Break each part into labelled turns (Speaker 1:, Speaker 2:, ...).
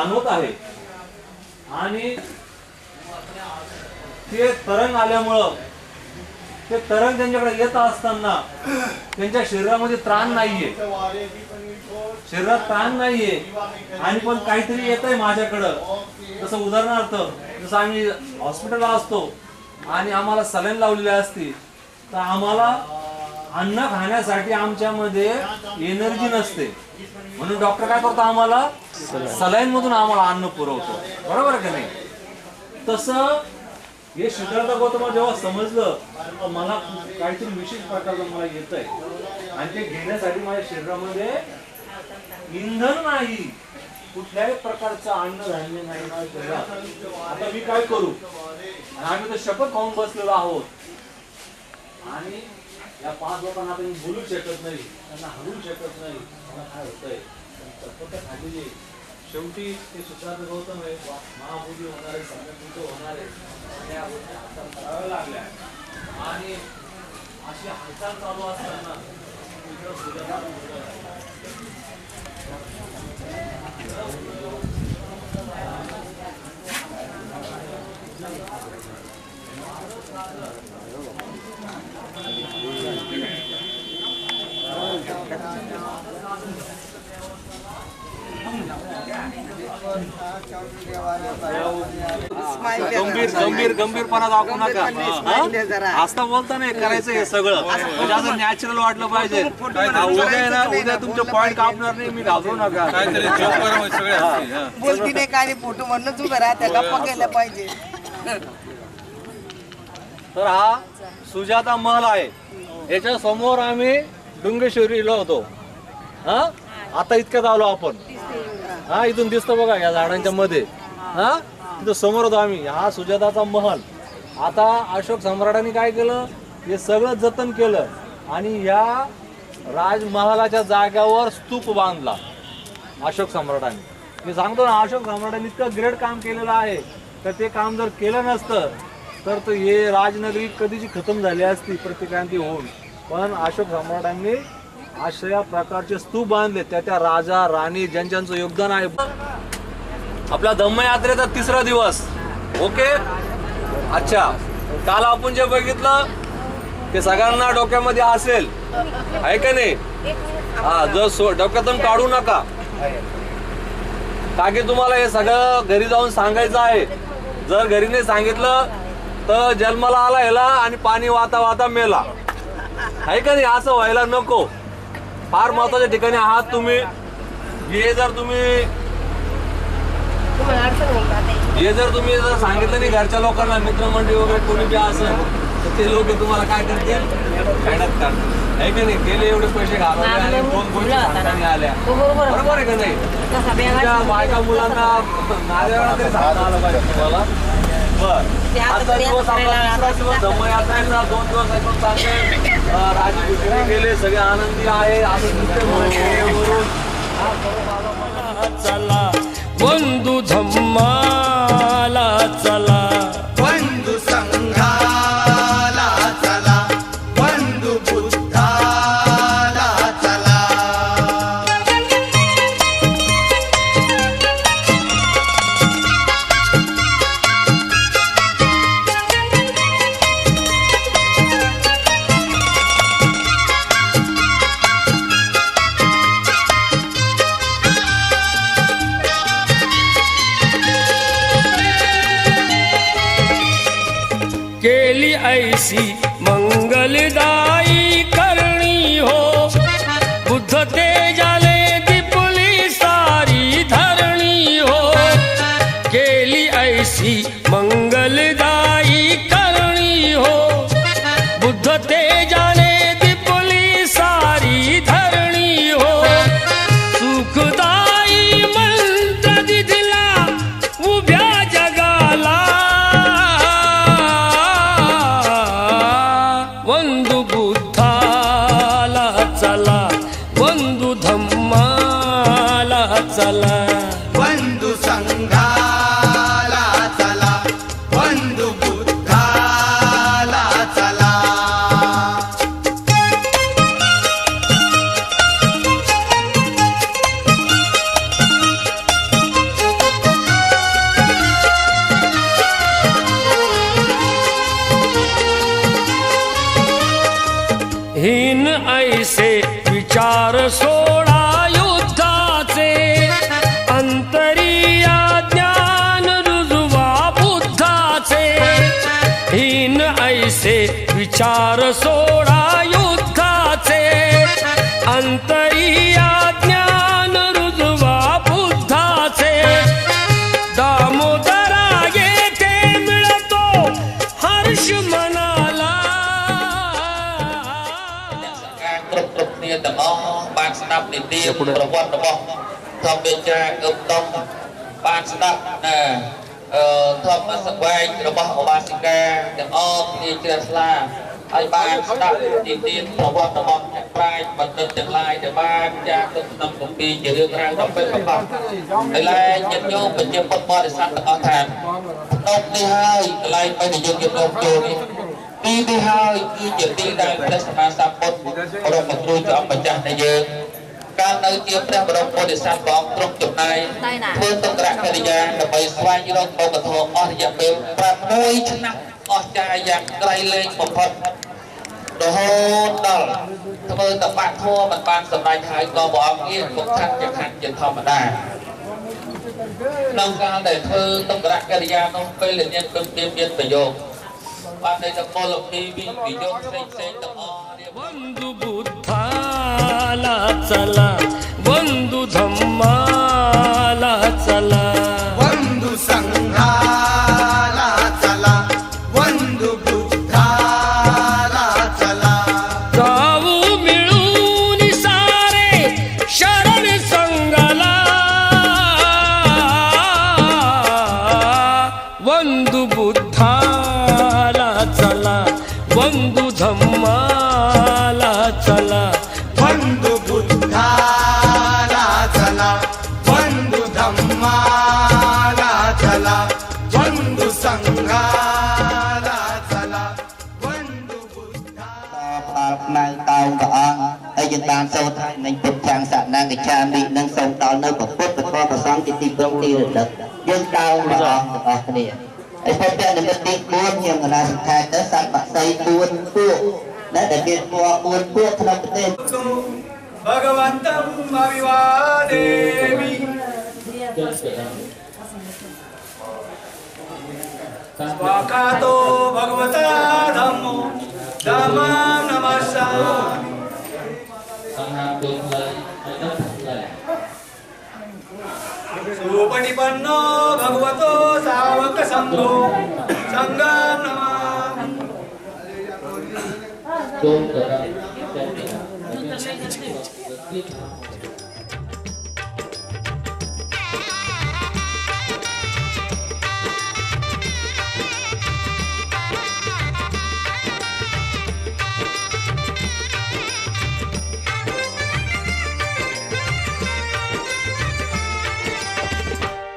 Speaker 1: जाणवत आहे आणि ते तरंग आल्यामुळं ते तरंग त्यांच्याकडे येत असताना त्यांच्या शरीरामध्ये त्राण नाहीये, शरीरात त्राण नाहीये आणि पण काहीतरी येत आहे माझ्याकडं. जसं उदाहरणार्थ जसं आम्ही हॉस्पिटलला असतो आणि आम्हाला सलाईन लावलेली असती तर आम्हाला अन्न खाण्यासाठी आमच्यामध्ये एनर्जी नसते, म्हणून डॉक्टर काय करतो, आम्हाला सलाईन मधून आम्हाला अन्न पुरवतो. बरोबर आहे का नाही? तसं हे सिद्धार्थ गौतम जेव्हा समजलं मला काहीतरी विशेष प्रकारचं मला येत आहे आणि ते घेण्यासाठी माझ्या शरीरामध्ये इंधन नाही, कुठल्याही प्रकारचं अन्नधान्य नाही माझ्या शरीरात, आता मी काय करू? आम्ही तर शपथ खाऊन बसलेलो आहोत आणि या 5 लोकांना आपण बोलू शकत नाही, त्यांना हलवू शकत नाही. मला काय होतंय? शपथ खाल्लेली. शेवटी ते सिद्धार्थ गौतम आहे, महाबोधी होणारे, संगीत होणारे, त्या गोष्टी हातात कराव्या लागल्या आणि अशी हालचाल चालू असताना गंभीरपणा दाखवू नका. असता बोलता नाही करायचं हे सगळं, म्हणजे असं नॅचरल वाटलं पाहिजे. उद्या तुमचे पॉइंट कापणार नाही, मी घाबरू नका.
Speaker 2: बोलती नाही काय फोटो म्हणूनच उभं राहत्या, गप्पा केल्या पाहिजे.
Speaker 1: तर हा सुजाता महल आहे, याच्या समोर आम्ही डुंगेश्वरीला होतो. हा आता इतक्यात आलो आपण. हा इथून दिसतो बघा या झाडांच्या मध्ये. हा तिथं समोर होतो आम्ही. हा सुजाताचा महल. आता अशोक सम्राटांनी काय केलं, हे सगळं जतन केलं आणि या राजमहालाच्या जाग्यावर स्तूप बांधला अशोक सम्राटांनी. मी सांगतो ना, अशोक सम्राटांनी इतकं ग्रेट काम केलेलं आहे तर ते काम जर केलं नसतं तर हे राजनगरी कधीची खतम झाली असती प्रतिक्रांती होऊन. पण अशोक सम्राटांनी अशा प्रकारचे स्तूप बांधले, त्या राजा राणी ज्यांचं योगदान आहे. आपला धम्मयात्रेचा 3रा दिवस. ओके, अच्छा. काल आपण जे बघितलं ते सगळ्यांना डोक्यामध्ये असेल, आहे का नाही? हा, जर डोक्यातून काढू नका, का की तुम्हाला हे सगळं घरी जाऊन सांगायचं आहे. जर घरी नाही सांगितलं तर जन्माला आला ह्याला आणि पाणी वाता वाता मेला, आहे का नाही? असं व्हायला नको. फार महत्वाच्या ठिकाणी आहात तुम्ही. हे जर तुम्ही जर सांगितलं नाही घरच्या लोकांना, मित्रमंडळी वगैरे कोणी बी असेल तर ते लोक तुम्हाला काय करतील, खेळण्यात काढतील, आहे का नाही? गेले एवढे पैसे घालवले आणि 2 गोष्टी सांगताना आल्या, बरोबर आहे का नाही? तुमच्या बायका मुलांना नादेवाला तरी सांगता आलं पाहिजे तुम्हाला. बर, आजचा दिवस आपला 3रा दिवस धम्मयात्रेचा. 2 दिवस एकदम चांगले राजभूषणे गेले, सगळे आनंदी आहे. असं
Speaker 3: चला बंधू धम्माला चला,
Speaker 4: बंधू संघाला चला, बंधू बुद्धाला चला.
Speaker 3: केली ऐसी मंगलदायी करणी हो, बुद्ध तेजाले दिपुली सारी धरणी हो. केली ऐसी मंगलदायी करणी हो, बुद्ध तेजाने दिपुली सारी धरणी हो. सुखदायी मंत्र दिला उभ्या जगाला, बंधू बुद्धाला चला, बंधू धम्माला चला,
Speaker 4: बंधू संघाला चला, बंधू
Speaker 3: हीन ऐसे विचार सोडा युद्धाचे अंतरिया ज्ञान रुजवा बुद्धाचे हीन ऐसे विचार सोडा युद्धाचे अंतरिया ज्ञान रुजवा बुद्धाचे दामोदरा येथे मिळतो हर्ष मनाला
Speaker 5: គ្រប់គ្នាទាំងអស់បានស្ដាប់និទានប្រវត្តិរបស់ធម្មវិជ្ជាកឹមតំបានស្ដាប់ធម្មសង្វេគរបស់ឧបាសិកាទាំងអស់គ្នាជ្រះថ្លាហើយបានស្ដាប់និទានប្រវត្តិរបស់អ្នកប្រាជ្ញបណ្ឌិតទាំងឡាយដែលបានចាស់ទុកក្នុងគម្ពីរជារឿងរ៉ាវដ៏ពេញប្រសហើយឡើងញាតិញោមប្រជាពុទ្ធបរិស័ទទាំងអស់ថាក្នុងនេះហើយកន្លែងបេតិយើងយកចូលនេះទីនេះហើយគឺជាទីដែលព្រះសម្មាសម្ពុទ្ធបរមគ្រូជាអង្គម្ចាស់នៃយើងកាលនៅជាព្រះបរមពុទ្ធិស័ក្តិព្រះអង្គទ្រង់ចំណាយធ្វើទុក្ករកិរិយាដើម្បីស្វែងរកបបធម៌អស់រយៈពេល6ឆ្នាំអស្ចារ្យយ៉ាងក្រៃលែងបំផុតរហូតដល់ធ្វើតបៈធម៌មិនបានសម្រេចហើយក៏ព្រះអង្គងារគុកខាត់ជាធម្មតាក្នុងកាលដែលធ្វើទុក្ករកិរិយានោះពេលល្ងាចគឺមានប្រយោជន៍បានតែពលពីវិយោគផ្សេងទាំងអស់
Speaker 3: बंधु बुद्धाला चला बंधु धम्माला चला
Speaker 4: बंधू संघाला चला बंधू बुद्धाला चला
Speaker 3: जाऊ मिळून सारे शरण संगाला बंधु बुद्धाला चला बंधु धम्माला चला
Speaker 4: बंधू बुद्धाला चला बंधू धम्माला चला बंधू संघाला चला बंधू बुद्धा
Speaker 6: ផ្នែកតោងព្រះអង្គហើយយើងបានសូត្រហើយនឹងពុទ្ធខាងសណាកិច្ឆាមិនឹងសូមដល់នៅពុទ្ធពធប្រសង្ឃជាទីប្រឹងទីរលឹកយើងតោងព្រះអង្គទាំងអស់គ្នាហើយផុតពីនិមិត្តទី4ខ្ញុំកណាសង្ខេបទៅសត្វបក្សី4ពួកដែលមានពណ៌4ពួកក្នុងប្រទេស
Speaker 4: भगवन्तं अभिवादेमि स्वाकातो भगवता धम्मो धम्मं नमस्सामि सुपटिपन्नो भगवतो सावक संघो संघं नमामि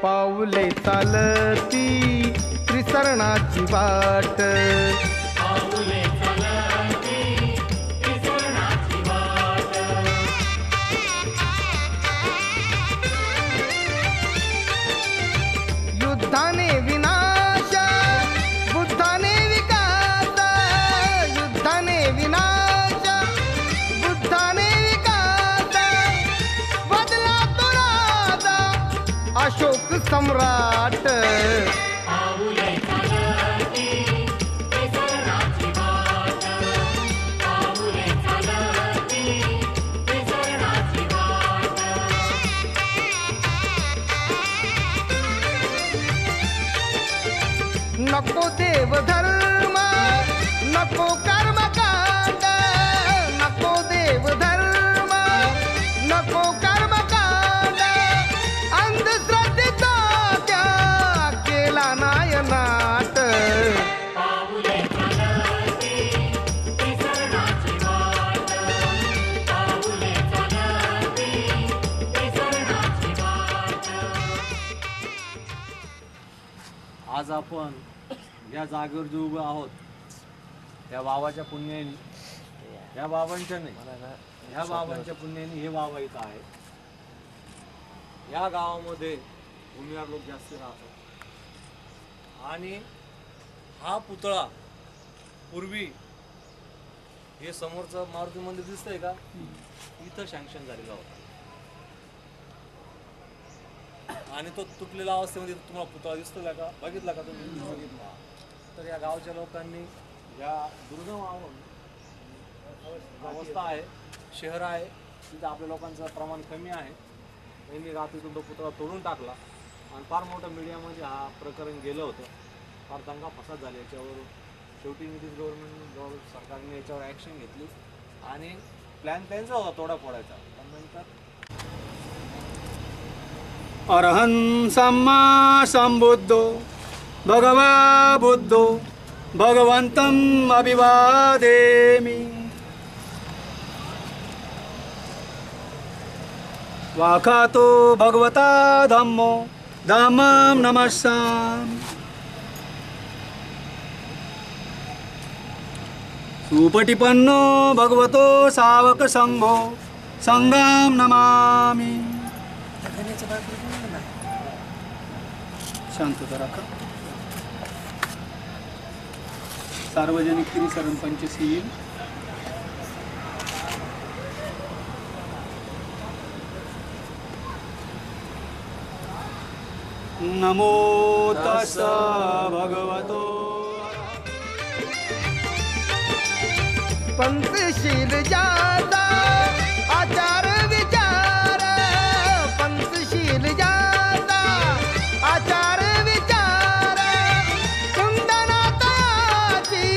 Speaker 7: पाऊले चालती त्रिसरणाची वाट युद्धाने विनाश बुद्धाने विकास युद्धाने विनाश बुद्धाने विकास बदला तो राजा अशोक सम्राट नको देव धर्म नको कर्मकांड नको देव धर्म नको कर्मकांड अंधश्रद्धेचा त्याग केला नायनाट
Speaker 1: आज आपण या जागेवर जो उभे आहोत त्या बाबाच्या पुण्याने या बाबांच्या नाही ह्या बाबांच्या पुण्याने हे बाबा इथं आहे. या गावामध्ये भूमिहार लोक जास्त राहतात आणि हा पुतळा पूर्वी हे समोरचं मारुती मंदिर दिसतंय का, इथं सँक्शन झालेला होता आणि तो तुटलेल्या अवस्थेमध्ये तुम्हाला पुतळा दिसतोय का, बघितला का तुम्ही? बघितला. तर या गावच्या लोकांनी या दुर्गम अवस्था आहे, शहर आहे, तिथं आपल्या लोकांचं प्रमाण कमी आहे, त्यांनी रात्रीतून तो पुतळा तोडून टाकला आणि फार मोठ्या मीडियामध्ये हा प्रकरण गेलं होतं, फार दंगा फसाद झाले याच्यावर. शेवटी नितीश सरकारने याच्यावर ॲक्शन घेतली आणि प्लॅन त्यांचा होता तोडा फोडायचा, पण नंतर
Speaker 4: अरहं सम्मा संबुद्धो भगवा बुद्धो भगवंतम अभिवादेमि. वाखातो भगवता धम्मो धम्मं नमस्सामि. सुपटिपन्नो भगवतो सावक संघो संघं नमामि. शांतता राखा. सार्वजनिक त्रिसरण पंचशील. नमो तस्स भगवतो.
Speaker 7: पंचशील जाता आचार विचार, पंचशील जाता आचार विचार, कुंदनाताची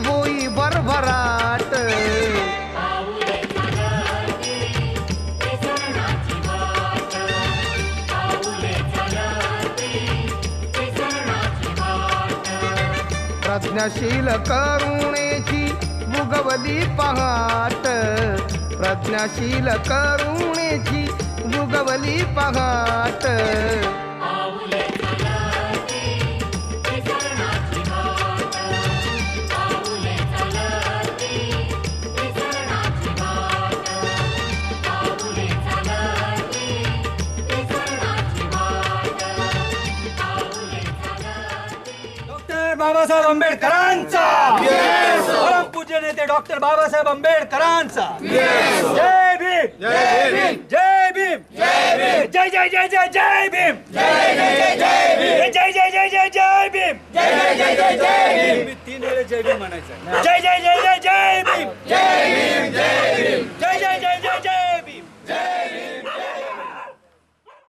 Speaker 7: होई भरभराट. प्रज्ञाशील करुणेची भुगवली पहाट, प्रज्ञाशील करुणेची भुगवली पहाट.
Speaker 4: डॉक्टर बाबासाहेब आंबेडकरांचा, परमपूज्य नेते डॉक्टर बाबासाहेब आंबेडकरांचा. जय भीम, जय भीम, जय भीम, जय भीम, जय जय जय जय जय भीम, जय जय जय जय भीम, जय जय जय जय जय भीम, जय जय जय जय जय भीम. 3 वेळेस जय भीम म्हणायचं. जय जय जय जय जय भीम, जय